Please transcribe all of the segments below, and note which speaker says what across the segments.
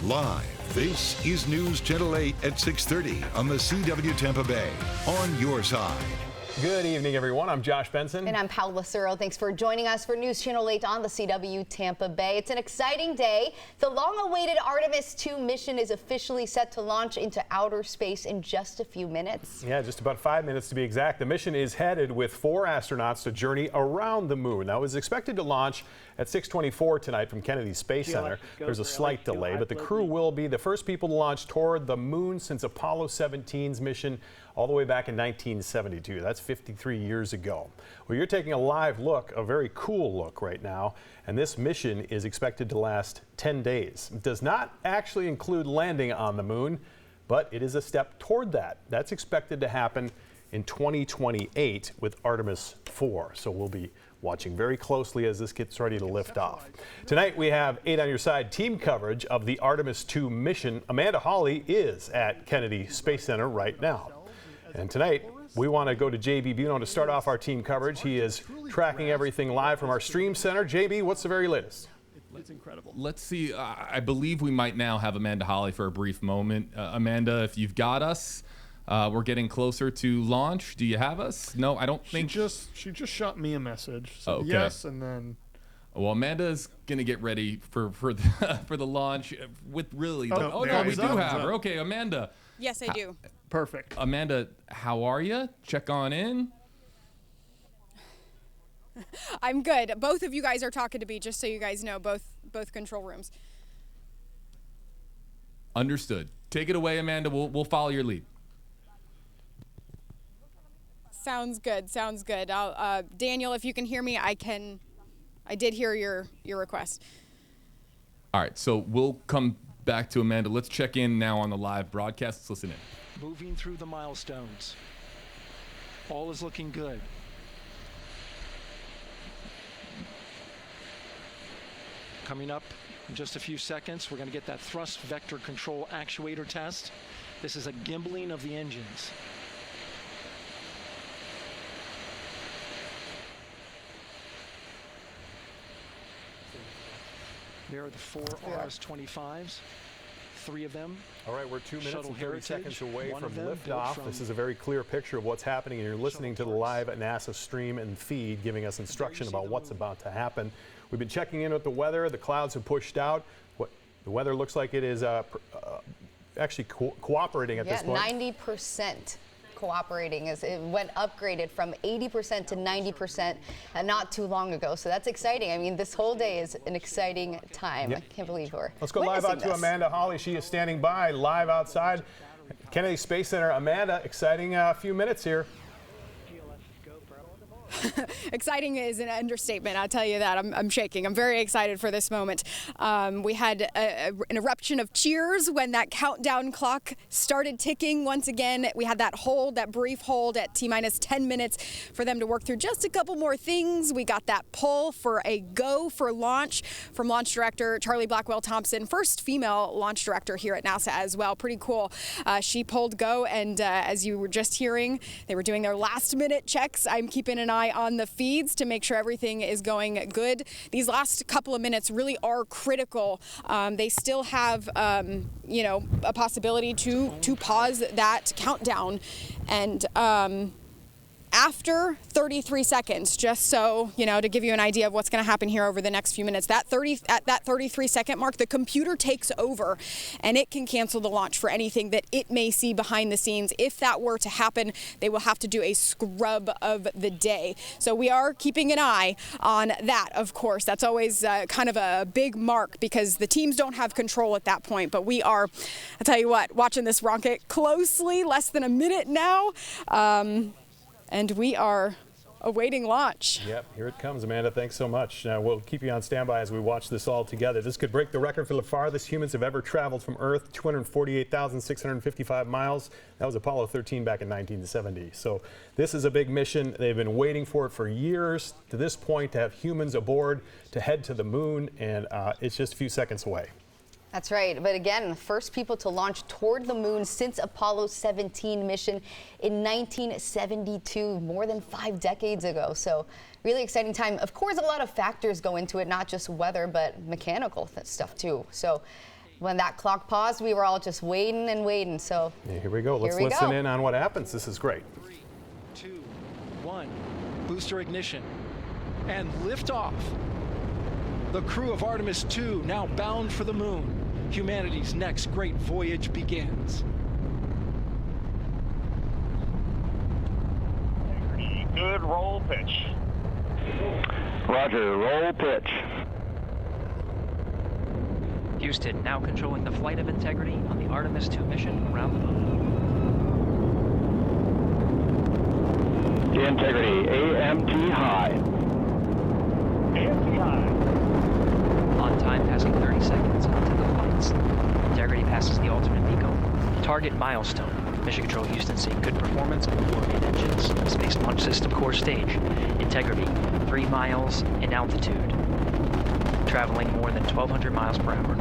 Speaker 1: Live, this is News Channel 8 at 6:30 on the CW Tampa Bay. On your side.
Speaker 2: Good evening, everyone. I'm Josh Benson.
Speaker 3: And I'm Paula Cero. Thanks for joining us for News Channel 8 on the CW Tampa Bay. It's an exciting day. The long-awaited Artemis 2 mission is officially set to launch into outer space in just a few minutes.
Speaker 2: Yeah, just about 5 minutes to be exact. The mission is headed with 4 astronauts to journey around the moon. Now, it was expected to launch at 6:24 tonight from Kennedy Space Center. There's a slight delay, but the crew will be the first people to launch toward the moon since Apollo 17's mission all the way back in 1972. That's 53 years ago. Well, you're taking a live look, a very cool look right now, and this mission is expected to last 10 days. It does not actually include landing on the moon, but it is a step toward that. That's expected to happen in 2028 with Artemis 4. So we'll be watching very closely as this gets ready to lift off. Tonight we have 8 on Your Side team coverage of the Artemis 2 mission. Amanda Hawley is at Kennedy Space Center right now. And tonight, we want to go to JB Buno to start off our team coverage. He is tracking everything live from our stream center. JB, what's the very latest?
Speaker 4: It's incredible. Let's see. I believe we might now have Amanda Hawley for a brief moment. Amanda, if you've got us, we're getting closer to launch. Do you have us? No, I don't think.
Speaker 5: She just shot me a message. So
Speaker 4: okay.
Speaker 5: Yes, and then.
Speaker 4: Well, Amanda's gonna get ready for the launch with really.
Speaker 5: Oh,
Speaker 4: no, we do have her. Okay, Amanda.
Speaker 6: Yes, I do.
Speaker 5: Perfect.
Speaker 4: Amanda, how are you? Check on in.
Speaker 6: I'm good. Both of you guys are talking to me, just so you guys know, both control rooms.
Speaker 4: Understood. Take it away, Amanda. We'll follow your lead.
Speaker 6: Sounds good. Sounds good. Daniel, if you can hear me, I did hear your request.
Speaker 4: All right, so we'll come back to Amanda. Let's check in now on the live broadcast. Let's listen in.
Speaker 7: Moving through the milestones. All is looking good. Coming up in just a few seconds, we're going to get that thrust vector control actuator test. This is a gimbaling of the engines. There are the 4 RS-25s. 3 of them.
Speaker 2: All right, we're 2 minutes
Speaker 7: Shuttle
Speaker 2: and 30
Speaker 7: Heritage,
Speaker 2: seconds away
Speaker 7: one
Speaker 2: from
Speaker 7: of them built
Speaker 2: liftoff.
Speaker 7: from
Speaker 2: This is a very clear picture of what's happening, and you're listening to the live NASA stream and feed, giving us instruction about what's about to happen. We've been checking in with the weather. The clouds have pushed out. What the weather looks like it is actually cooperating at this point.
Speaker 3: 90% cooperating. It went upgraded from 80% to 90% not too long ago. So that's exciting. I mean, this whole day is an exciting time.
Speaker 2: Yep.
Speaker 3: I can't believe we're
Speaker 2: Let's go live out to Amanda Hawley. She is standing by live outside Kennedy Space Center. Amanda, exciting few minutes here.
Speaker 6: Exciting is an understatement, I'll tell you that. I'm shaking. I'm very excited for this moment. We had an eruption of cheers when that countdown clock started ticking once again. We had that brief hold at T-minus 10 minutes for them to work through just a couple more things. We got that pull for a go for launch from launch director Charlie Blackwell Thompson, first female launch director here at NASA as well. Pretty cool. She pulled go, and as you were just hearing, they were doing their last minute checks. I'm keeping an eye on the feeds to make sure everything is going good. These last couple of minutes really are critical. They still have, a possibility to pause that countdown, and after 33 seconds, just so, to give you an idea of what's going to happen here over the next few minutes, at that 33 second mark, the computer takes over and it can cancel the launch for anything that it may see behind the scenes. If that were to happen, they will have to do a scrub of the day. So we are keeping an eye on that, of course. That's always kind of a big mark because the teams don't have control at that point. But we are, I'll tell you what, watching this rocket closely, less than a minute now. And we are awaiting launch.
Speaker 2: Yep, here it comes, Amanda. Thanks so much. We'll keep you on standby as we watch this all together. This could break the record for the farthest humans have ever traveled from Earth, 248,655 miles. That was Apollo 13 back in 1970. So this is a big mission. They've been waiting for it for years to this point to have humans aboard to head to the moon, and it's just a few seconds away.
Speaker 3: That's right. But again, the first people to launch toward the moon since Apollo 17 mission in 1972, more than 5 decades ago. So really exciting time. Of course, a lot of factors go into it, not just weather, but mechanical stuff too. So when that clock paused, we were all just waiting and waiting. So
Speaker 2: yeah, here we go. Let's listen in on what happens. This is great.
Speaker 7: 3, 2, 1. Booster ignition and liftoff. The crew of Artemis 2 now bound for the moon. Humanity's next great voyage begins.
Speaker 8: Good, roll pitch. Roger, roll pitch.
Speaker 9: Houston now controlling the flight of Integrity on the Artemis 2 mission around the moon.
Speaker 8: Integrity, AMT high. AMT high.
Speaker 9: On time, passing 30 seconds into the flights. Integrity passes the alternate beacon. Target milestone. Mission Control Houston seeing good performance on the 4 main engines. Space Launch System core stage. Integrity, 3 miles in altitude. Traveling more than 1,200 miles per hour.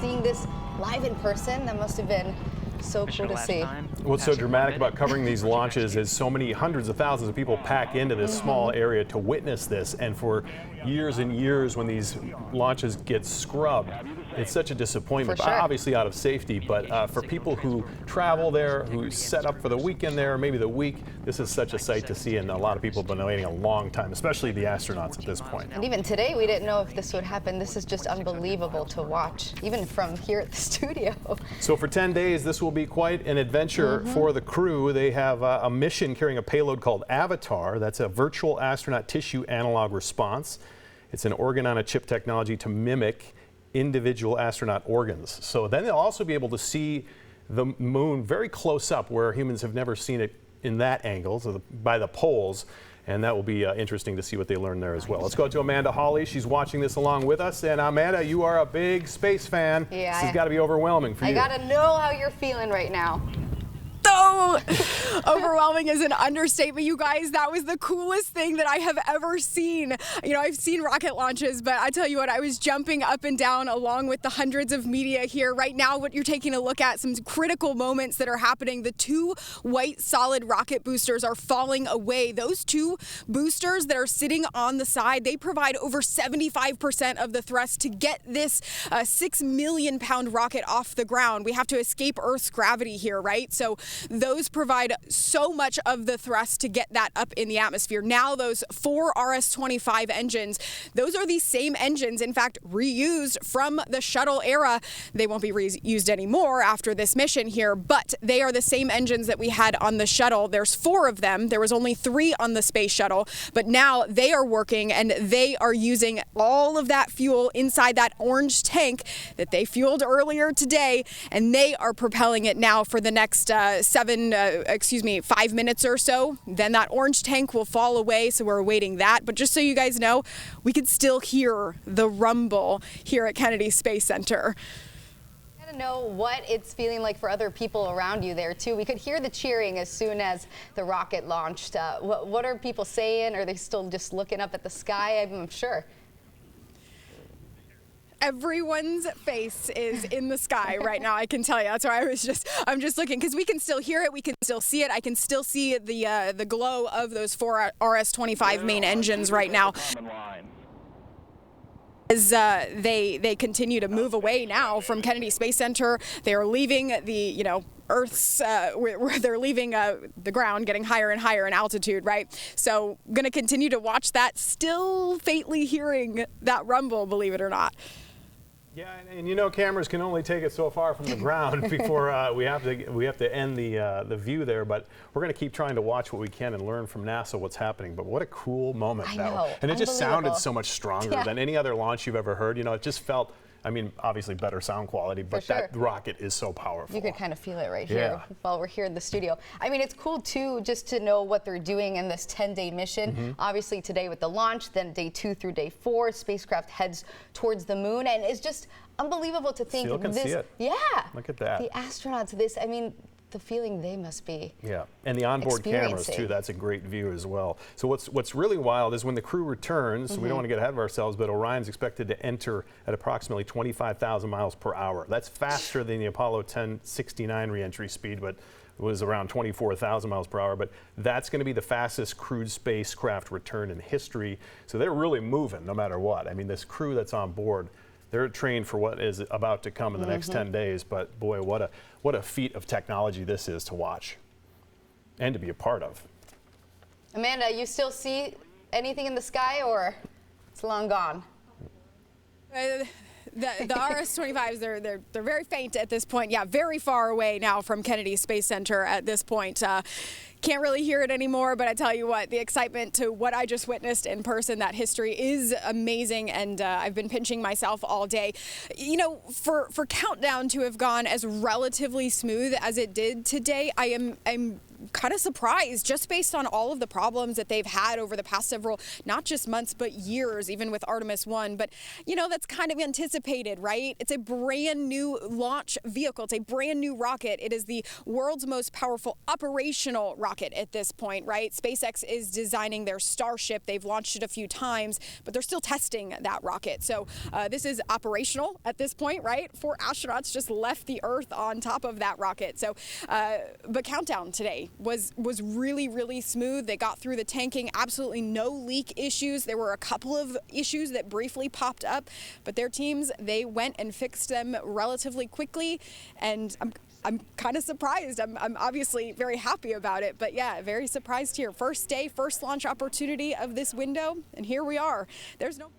Speaker 3: Seeing this live in person, that must have been so cool to see.
Speaker 2: What's so dramatic about covering these launches is so many hundreds of thousands of people pack into this small area to witness this, and for years and years when these launches get scrubbed, it's such a disappointment, obviously out of safety, but for people who travel there, who set up for the weekend there, or maybe the week, this is such a sight to see, and a lot of people have been waiting a long time, especially the astronauts at this point.
Speaker 3: And even today, we didn't know if this would happen. This is just unbelievable to watch, even from here at the studio.
Speaker 2: So for 10 days, this will be quite an adventure for the crew. They have a mission carrying a payload called Avatar. That's a virtual astronaut tissue analog response. It's an organ-on-a-chip technology to mimic individual astronaut organs. So then they'll also be able to see the moon very close up, where humans have never seen it in that angle, so by the poles, and that will be interesting to see what they learn there as well. Let's go to Amanda Hawley. She's watching this along with us, and Amanda, you are a big space fan.
Speaker 3: Yeah,
Speaker 2: this has got to be overwhelming for you.
Speaker 3: I got to know how you're feeling right now.
Speaker 6: So overwhelming is an understatement, you guys. That was the coolest thing that I have ever seen. You know, I've seen rocket launches, but I tell you what, I was jumping up and down along with the hundreds of media here. Right now, what you're taking a look at, some critical moments that are happening. The 2 white solid rocket boosters are falling away. Those 2 boosters that are sitting on the side, they provide over 75% of the thrust to get this 6 million pound rocket off the ground. We have to escape Earth's gravity here, right? So those provide so much of the thrust to get that up in the atmosphere. Now those 4 RS-25 engines, those are the same engines, in fact, reused from the shuttle era. They won't be reused anymore after this mission here, but they are the same engines that we had on the shuttle. There's 4 of them. There was only 3 on the space shuttle, but now they are working and they are using all of that fuel inside that orange tank that they fueled earlier today, and they are propelling it now for the next 5 minutes or so. Then that orange tank will fall away, so we're awaiting that. But just so you guys know, we can still hear the rumble here at Kennedy Space Center.
Speaker 3: I want to know what it's feeling like for other people around you there too. We could hear the cheering as soon as the rocket launched. What are people saying? Are they still just looking up at the sky? I'm sure.
Speaker 6: Everyone's face is in the sky right now, I can tell you. That's why I'm just looking, because we can still hear it, we can still see it. I can still see the glow of those 4 RS-25 main engines right now. As they continue to move away now from Kennedy Space Center, they are leaving the, Earth's, where they're leaving the ground, getting higher and higher in altitude, right? So going to continue to watch that, still faintly hearing that rumble, believe it or not.
Speaker 2: Yeah, and cameras can only take it so far from the ground before we have to end the view there. But we're going to keep trying to watch what we can and learn from NASA what's happening. But what a cool moment!
Speaker 3: I know.
Speaker 2: And it just sounded so much stronger than any other launch you've ever heard. It just felt. I mean, obviously better sound quality, but that rocket is so powerful.
Speaker 3: You could kind of feel it right here while we're here in the studio. I mean, it's cool too just to know what they're doing in this 10-day mission. Obviously today with the launch, then day 2 through day 4, spacecraft heads towards the moon, and it's just unbelievable to think
Speaker 2: Still can see it.
Speaker 3: Yeah.
Speaker 2: Look at that.
Speaker 3: The astronauts, the feeling they must be.
Speaker 2: Yeah, and the onboard cameras too, that's a great view as well. So what's really wild is when the crew returns, we don't want to get ahead of ourselves, but Orion's expected to enter at approximately 25,000 miles per hour. That's faster than the Apollo 1069 reentry speed, but it was around 24,000 miles per hour. But that's going to be the fastest crewed spacecraft return in history. So they're really moving no matter what. I mean, this crew that's on board, they're trained for what is about to come in the next 10 days. But boy, what a feat of technology this is to watch and to be a part of.
Speaker 3: Amanda, you still see anything in the sky, or it's long gone?
Speaker 6: The RS-25s, they're very faint at this point. Yeah, very far away now from Kennedy Space Center at this point. Can't really hear it anymore, but I tell you what, the excitement to what I just witnessed in person, that history is amazing, and I've been pinching myself all day. You know, for Countdown to have gone as relatively smooth as it did today, I'm kind of surprised, just based on all of the problems that they've had over the past several, not just months, but years, even with Artemis 1. But, you know, that's kind of anticipated, right? It's a brand new launch vehicle. It's a brand new rocket. It is the world's most powerful operational rocket at this point, right? SpaceX is designing their Starship. They've launched it a few times, but they're still testing that rocket. So this is operational at this point, right? 4 astronauts just left the Earth on top of that rocket. So, but Countdown today was really, really smooth. They got through the tanking, absolutely no leak issues. There were a couple of issues that briefly popped up, but their teams, they went and fixed them relatively quickly, and I'm kind of surprised. I'm obviously very happy about it, but yeah, very surprised here. First day, first launch opportunity of this window, and here we are. There's no...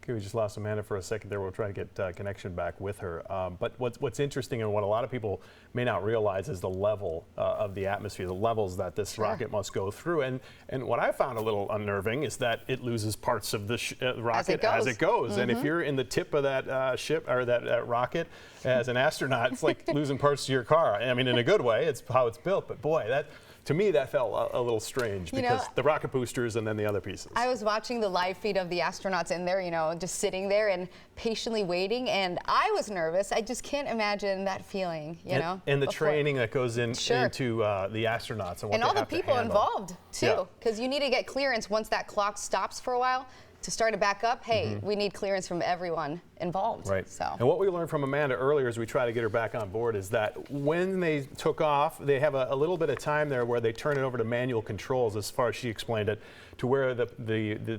Speaker 2: Okay, we just lost Amanda for a second there. We'll try to get connection back with her. But what's interesting and what a lot of people may not realize is the level of the atmosphere, the levels that this rocket must go through. And what I found a little unnerving is that it loses parts of the rocket as it goes. And if you're in the tip of that ship or that rocket as an astronaut, it's like losing parts of your car. I mean, in a good way, it's how it's built. But boy, to me, that felt a little strange because the rocket boosters and then the other pieces.
Speaker 3: I was watching the live feed of the astronauts in there, you know, just sitting there and patiently waiting, and I was nervous. I just can't imagine that feeling, you know.
Speaker 2: And the training that goes into the astronauts and what
Speaker 3: and all the people involved too, because you need to get clearance once that clock stops for a while. To start it back up, hey, we need clearance from everyone involved.
Speaker 2: Right.
Speaker 3: So.
Speaker 2: And what we learned from Amanda earlier as we try to get her back on board is that when they took off, they have a little bit of time there where they turn it over to manual controls, as far as she explained it, to where the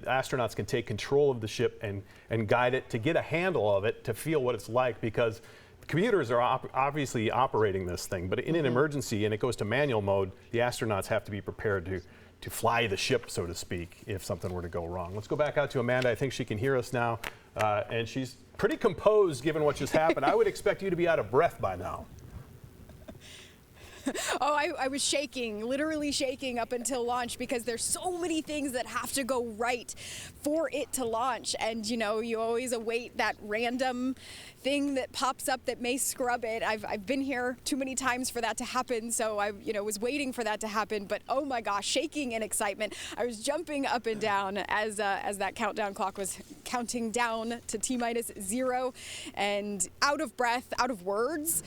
Speaker 2: astronauts can take control of the ship and guide it to get a handle of it, to feel what it's like, because computers are obviously operating this thing, but in an emergency and it goes to manual mode, the astronauts have to be prepared to fly the ship, so to speak, if something were to go wrong. Let's go back out to Amanda. I think she can hear us now, and she's pretty composed given what just happened. I would expect you to be out of breath by now.
Speaker 6: Oh, I was shaking, literally shaking up until launch, because there's so many things that have to go right for it to launch. And, you know, you always await that random thing that pops up that may scrub it. I've been here too many times for that to happen, so I was waiting for that to happen. But oh my gosh, shaking in excitement. I was jumping up and down as that countdown clock was counting down to T-0, and out of breath, out of words.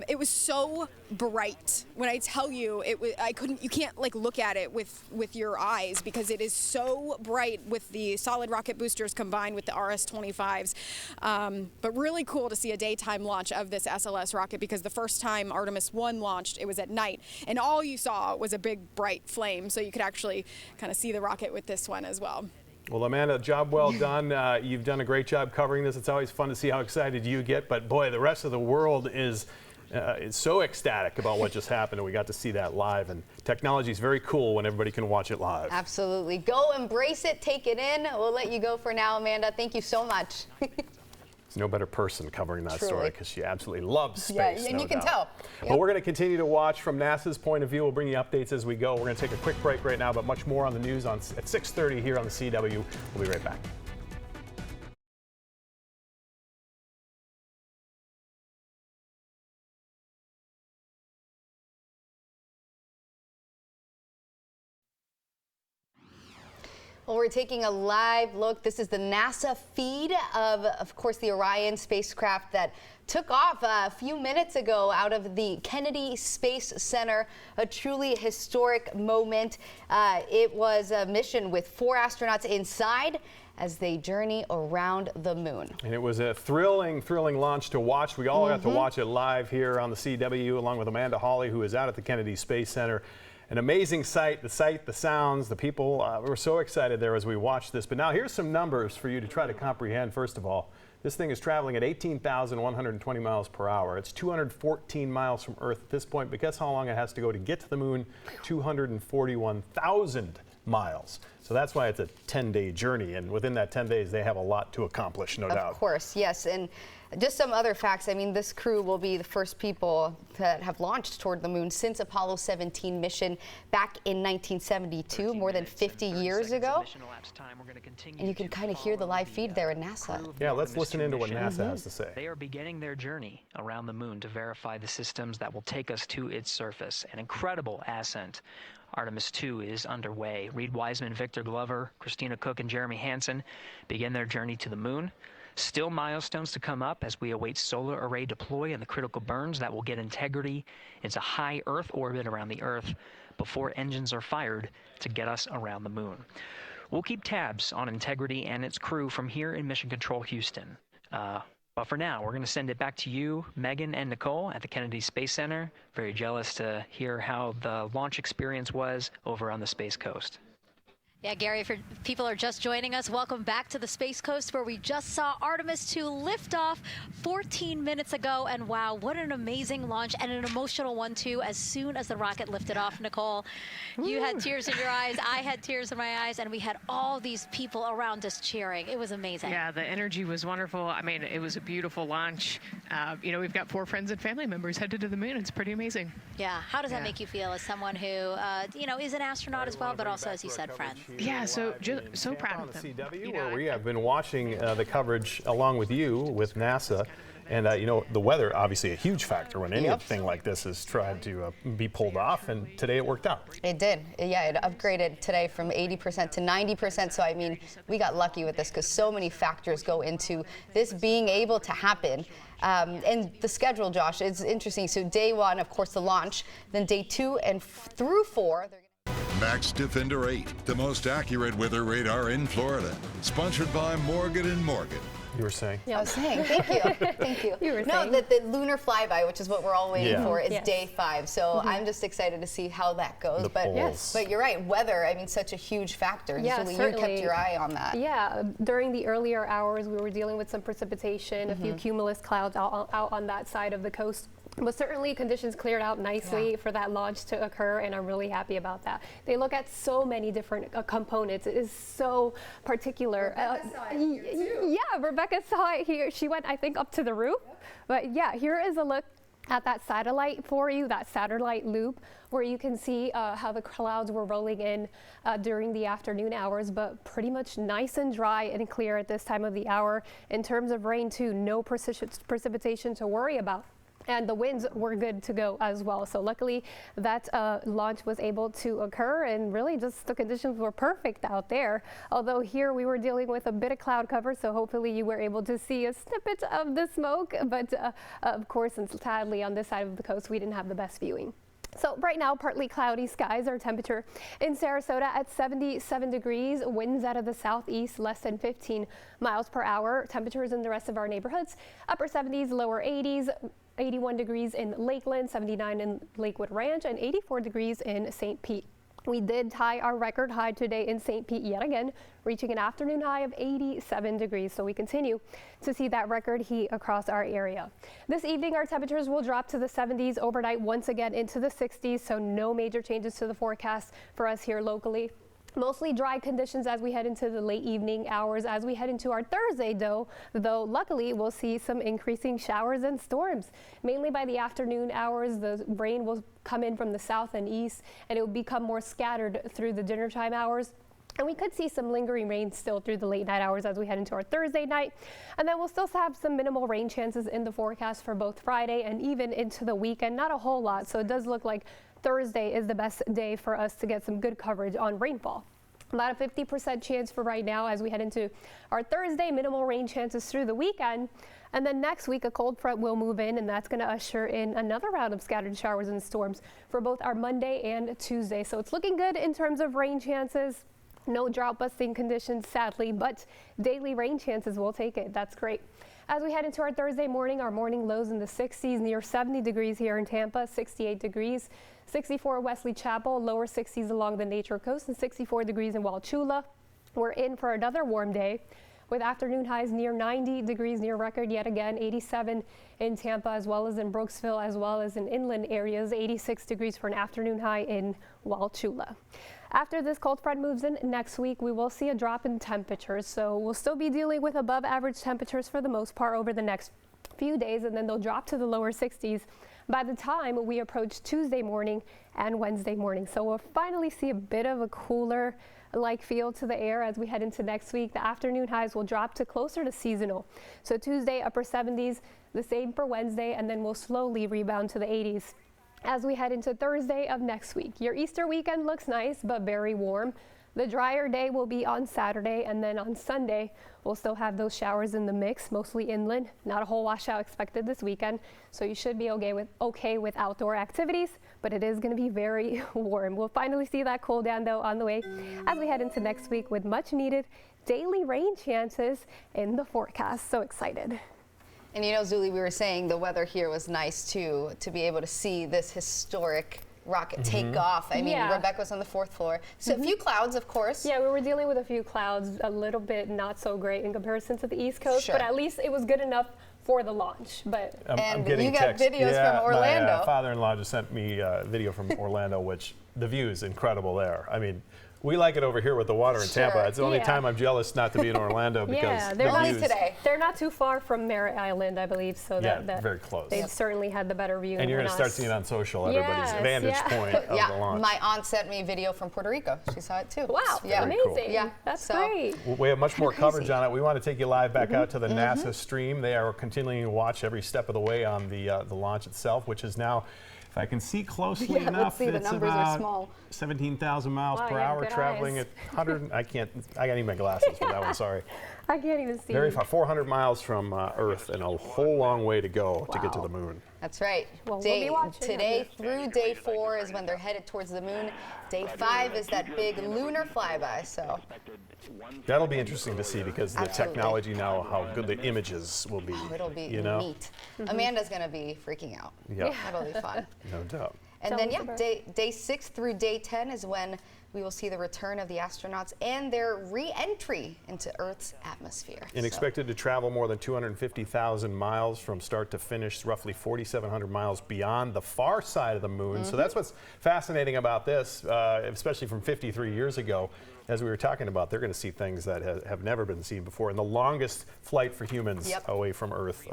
Speaker 6: It was so bright. When I tell you, you can't like look at it with your eyes, because it is so bright with the solid rocket boosters combined with the RS-25s. But really cool to see a daytime launch of this SLS rocket, because the first time Artemis 1 launched, it was at night, and all you saw was a big bright flame, so you could actually kind of see the rocket with this one as well.
Speaker 2: Well, Amanda, job well done. You've done a great job covering this. It's always fun to see how excited you get, but boy, the rest of the world is so ecstatic about what just happened, and we got to see that live. And technology is very cool when everybody can watch it live.
Speaker 3: Absolutely. Go embrace it, take it in. We'll let you go for now, Amanda. Thank you so much.
Speaker 2: There's no better person covering that story, because she absolutely loves space.
Speaker 3: Yeah, and you can tell.
Speaker 2: Yep. But we're going to continue to watch from NASA's point of view. We'll bring you updates as we go. We're going to take a quick break right now, but much more on the news at 6:30 here on the CW. We'll be right back.
Speaker 3: Well, we're taking a live look. This is the NASA feed of course, the Orion spacecraft that took off a few minutes ago out of the Kennedy Space Center. A truly historic moment. It was a mission with 4 astronauts inside as they journey around the moon. And it was a thrilling launch to watch. We all got to watch it live here on the CW along with Amanda Hawley, who is out at the Kennedy Space Center. An amazing sight, the sounds, the people. We were so excited there as we watched this. But now here's some numbers for you to try to comprehend. First of all, this thing is traveling at 18,120 miles per hour. It's 214 miles from Earth at this point, but guess how long it has to go to get to the moon? 241,000 miles. So that's why it's a 10-day journey, and within that 10 days they have a lot to accomplish, no doubt. Of course, yes. And just some other facts. I mean, this crew will be the first people that have launched toward the moon since Apollo 17 mission back in 1972, more than 50 years ago. And you can kind of hear the live feed there in NASA. Yeah, let's listen into what NASA has to say.
Speaker 9: They are beginning their journey around the moon to verify the systems that will take us to its surface. An incredible ascent. Artemis 2 is underway. Reed Wiseman, Victor Glover, Christina Cook, and Jeremy Hansen begin their journey to the moon. Still milestones to come up as we await solar array deploy and the critical burns that will get Integrity into high Earth orbit around the Earth before engines are fired to get us around the moon. We'll keep tabs on Integrity and its crew from here in Mission Control Houston. But for now, we're going to send it back to you, Megan and Nicole at the Kennedy Space Center. Very jealous to hear how the launch experience was over on the Space Coast.
Speaker 10: Yeah, Gary, if people are just joining us, welcome back to the Space Coast, where we just saw Artemis 2 lift off 14 minutes ago. And wow, what an amazing launch, and an emotional one too. As soon as the rocket lifted off, Nicole, you had tears in your eyes, I had tears in my eyes, and we had all these people around us cheering. It was amazing.
Speaker 11: Yeah, the energy was wonderful. I mean, it was a beautiful launch. You know, we've got 4 friends and family members headed to the moon. It's pretty amazing.
Speaker 10: Yeah, how does that make you feel as someone who, you know, is an astronaut as well, but also, as you said, friends?
Speaker 11: Yeah, so proud of them.
Speaker 2: CW, you know, where we have been watching the coverage along with you with NASA, and you know, the weather obviously a huge factor when anything like this is tried to be pulled off, and today it worked out. It did. Yeah, it upgraded today from 80% to 90%. So I mean, we got lucky with this because so many factors go into this being able to happen. And the schedule, Josh, is interesting. So day 1, of course, the launch. Then day 2 and through 4.
Speaker 1: Max Defender 8, the most accurate weather radar in Florida. Sponsored by Morgan & Morgan.
Speaker 2: You were saying?
Speaker 3: Yeah, I was saying. Thank you. Thank you.
Speaker 6: You were
Speaker 3: saying. No, the lunar flyby, which is what we're all waiting for, is
Speaker 6: Yes.
Speaker 3: day 5. So I'm just excited to see how that goes. But you're right. Weather, I mean, such a huge factor.
Speaker 12: Yeah,
Speaker 3: Julie,
Speaker 12: certainly.
Speaker 3: you kept your eye on that.
Speaker 12: Yeah, during the earlier hours, we were dealing with some precipitation, a few cumulus clouds out on that side of the coast. But certainly conditions cleared out nicely for that launch to occur, and I'm really happy about that. They look at so many different components. It is so particular.
Speaker 3: Rebecca saw it here too.
Speaker 12: Yeah, Rebecca saw it here. She went, I think, up to the roof. But yeah, here is a look at that satellite for you, that satellite loop, where you can see how the clouds were rolling in during the afternoon hours, but pretty much nice and dry and clear at this time of the hour. In terms of rain too, no precipitation to worry about. And the winds were good to go as well. So luckily that launch was able to occur, and really just the conditions were perfect out there. Although here we were dealing with a bit of cloud cover, so hopefully you were able to see a snippet of the smoke. But of course, and sadly on this side of the coast, we didn't have the best viewing. So right now, partly cloudy skies. Our temperature in Sarasota at 77 degrees, winds out of the southeast, less than 15 miles per hour. Temperatures in the rest of our neighborhoods, upper 70s, lower 80s. 81 degrees in Lakeland, 79 in Lakewood Ranch, and 84 degrees in St. Pete. We did tie our record high today in St. Pete yet again, reaching an afternoon high of 87 degrees. So we continue to see that record heat across our area. This evening, our temperatures will drop to the 70s overnight, once again into the 60s. So no major changes to the forecast for us here locally. Mostly dry conditions as we head into the late evening hours. As we head into our Thursday, though luckily we'll see some increasing showers and storms. Mainly by the afternoon hours, the rain will come in from the south and east, and it will become more scattered through the dinner time hours. And we could see some lingering rain still through the late night hours as we head into our Thursday night. And then we'll still have some minimal rain chances in the forecast for both Friday and even into the weekend. Not a whole lot, so it does look like Thursday is the best day for us to get some good coverage on rainfall. About a 50% chance for right now as we head into our Thursday. Minimal rain chances through the weekend. And then next week, a cold front will move in, and that's going to usher in another round of scattered showers and storms for both our Monday and Tuesday. So it's looking good in terms of rain chances. No drought-busting conditions, sadly, but daily rain chances, we'll take it. That's great. As we head into our Thursday morning, our morning lows in the 60s, near 70 degrees here in Tampa, 68 degrees, 64 Wesley Chapel, lower 60s along the Nature Coast, and 64 degrees in Wauchula. We're in for another warm day with afternoon highs near 90 degrees near record yet again, 87 in Tampa as well as in Brooksville as well as in inland areas, 86 degrees for an afternoon high in Wauchula. After this cold front moves in next week, we will see a drop in temperatures, so we'll still be dealing with above average temperatures for the most part over the next few days, and then they'll drop to the lower 60s by the time we approach Tuesday morning and Wednesday morning. So we'll finally see a bit of a cooler like feel to the air as we head into next week. The afternoon highs will drop to closer to seasonal. So Tuesday, upper 70s, the same for Wednesday, and then we'll slowly rebound to the 80s as we head into Thursday of next week. Your Easter weekend looks nice, but very warm. The drier day will be on Saturday, and then on Sunday, we'll still have those showers in the mix, mostly inland. Not a whole washout expected this weekend, so you should be okay with outdoor activities, but it is going to be very warm. We'll finally see that cool down, though, on the way as we head into next week with much needed daily rain chances in the forecast. So excited.
Speaker 3: And you know, Zuli, we were saying the weather here was nice too, to be able to see this historic rocket take off. I mean, Rebecca was on the 4th floor. So a few clouds, of course.
Speaker 12: Yeah, we were dealing with a few clouds, a little bit not so great in comparison to the East Coast, but at least it was good enough for the launch. But
Speaker 2: I'm getting
Speaker 3: you got videos from Orlando.
Speaker 2: My father-in-law just sent me a video from Orlando, which the view is incredible there. I mean, we like it over here with the water in Tampa. It's the only time I'm jealous not to be in Orlando because
Speaker 12: they're not too far from Merritt Island, I believe, so that
Speaker 2: very close.
Speaker 12: They've certainly had the better view.
Speaker 2: And you're going to start seeing it on social, everybody's vantage point of the launch.
Speaker 3: My aunt sent me a video from Puerto Rico. She saw it too.
Speaker 12: Wow, amazing. Cool. Yeah, that's great.
Speaker 2: We have much more coverage on it. We want to take you live back out to the NASA stream. They are continuing to watch every step of the way on the launch itself, which is now, if I can see closely enough, it's about 17,000 miles per hour, traveling at 100. I can't need my glasses for that one, sorry.
Speaker 12: I can't even see.
Speaker 2: Very far, 400 miles from Earth, and a whole long way to go to get to the moon.
Speaker 3: That's right.
Speaker 12: Well,
Speaker 3: today through day 4 is when they're headed towards the moon. Day 5 is that big lunar flyby. So
Speaker 2: that'll be interesting to see because the technology now, how good the images will be.
Speaker 3: Oh, it'll be neat. Amanda's going to be freaking out.
Speaker 2: Yeah.
Speaker 3: That'll be fun.
Speaker 2: No doubt.
Speaker 3: And then, day 6 through day 10 is when we will see the return of the astronauts and their re-entry into Earth's atmosphere.
Speaker 2: And expected to travel more than 250,000 miles from start to finish, roughly 4,700 miles beyond the far side of the moon. So that's what's fascinating about this, especially from 53 years ago. As we were talking about, they're going to see things that have never been seen before. And the longest flight for humans away from Earth.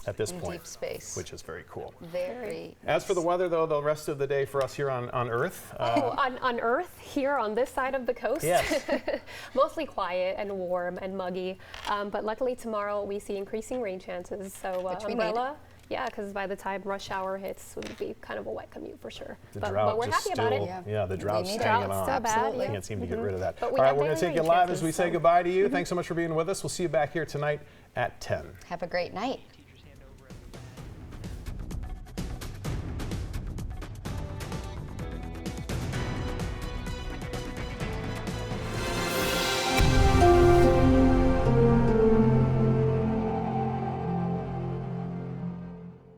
Speaker 2: At this point,
Speaker 3: deep space,
Speaker 2: which is very cool.
Speaker 3: Very
Speaker 2: As for the weather, though, the rest of the day for us here on Earth.
Speaker 12: On Earth, here on this side of the coast,
Speaker 2: yes.
Speaker 12: Mostly quiet and warm and muggy. But luckily tomorrow we see increasing rain chances. So umbrella. Yeah, because by the time rush hour hits, it would be kind of a wet commute for sure.
Speaker 2: But we're
Speaker 12: happy about it.
Speaker 2: Yeah, the drought's hanging on.
Speaker 12: Absolutely.
Speaker 2: Can't seem to get rid of that. All right, we're going to take you live as we say goodbye to you. Thanks so much for being with us. We'll see you back here tonight at 10.
Speaker 3: Have a great night.